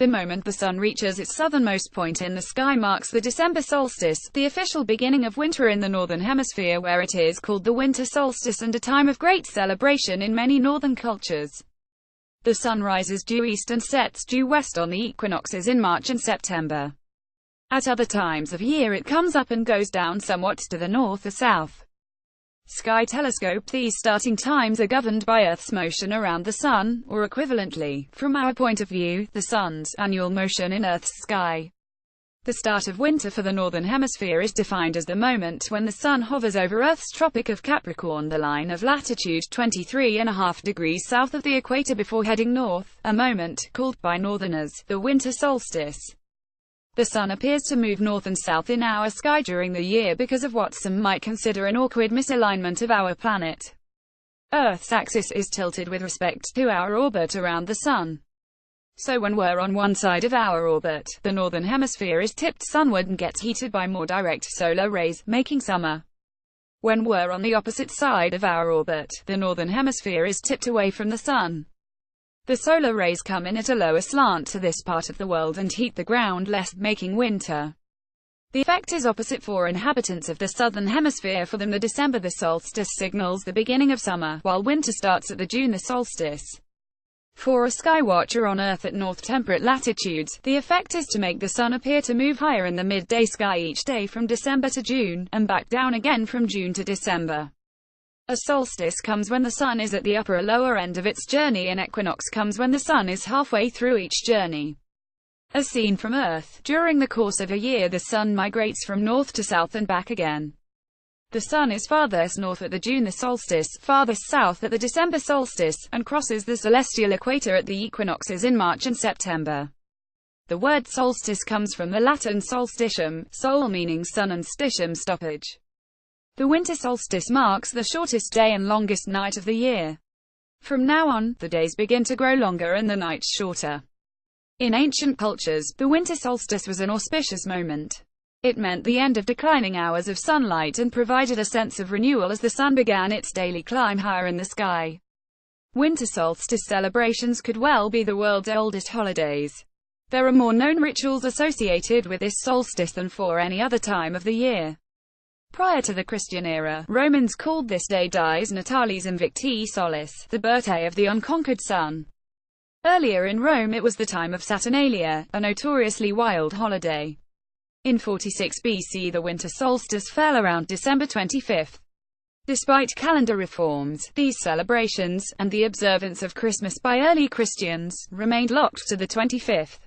The moment the sun reaches its southernmost point in the sky marks the December solstice, the official beginning of winter in the northern hemisphere, where it is called the winter solstice and a time of great celebration in many northern cultures. The sun rises due east and sets due west on the equinoxes in March and September. At other times of year it comes up and goes down somewhat to the north or south. Sky telescope. These starting times are governed by Earth's motion around the Sun, or equivalently, from our point of view, the Sun's annual motion in Earth's sky. The start of winter for the Northern Hemisphere is defined as the moment when the Sun hovers over Earth's Tropic of Capricorn, the line of latitude 23.5 degrees south of the equator before heading north, a moment, called by northerners, the winter solstice. The Sun appears to move north and south in our sky during the year because of what some might consider an awkward misalignment of our planet. Earth's axis is tilted with respect to our orbit around the Sun. So when we're on one side of our orbit, the northern hemisphere is tipped sunward and gets heated by more direct solar rays, making summer. When we're on the opposite side of our orbit, the northern hemisphere is tipped away from the Sun. The solar rays come in at a lower slant to this part of the world and heat the ground less, making winter. The effect is opposite for inhabitants of the southern hemisphere. For them, the December the solstice signals the beginning of summer, while winter starts at the June the solstice. For a sky watcher on Earth at north temperate latitudes, the effect is to make the Sun appear to move higher in the midday sky each day from December to June, and back down again from June to December. A solstice comes when the Sun is at the upper or lower end of its journey. An equinox comes when the Sun is halfway through each journey. As seen from Earth, during the course of a year the Sun migrates from north to south and back again. The Sun is farthest north at the June the solstice, farthest south at the December solstice, and crosses the celestial equator at the equinoxes in March and September. The word solstice comes from the Latin solstitium, sol meaning sun and stitium stoppage. The winter solstice marks the shortest day and longest night of the year. From now on, the days begin to grow longer and the nights shorter. In ancient cultures, the winter solstice was an auspicious moment. It meant the end of declining hours of sunlight and provided a sense of renewal as the sun began its daily climb higher in the sky. Winter solstice celebrations could well be the world's oldest holidays. There are more known rituals associated with this solstice than for any other time of the year. Prior to the Christian era, Romans called this day Dies Natalis Invicti Solis, the birthday of the unconquered sun. Earlier in Rome it was the time of Saturnalia, a notoriously wild holiday. In 46 BC the winter solstice fell around December 25. Despite calendar reforms, these celebrations, and the observance of Christmas by early Christians, remained locked to the 25th.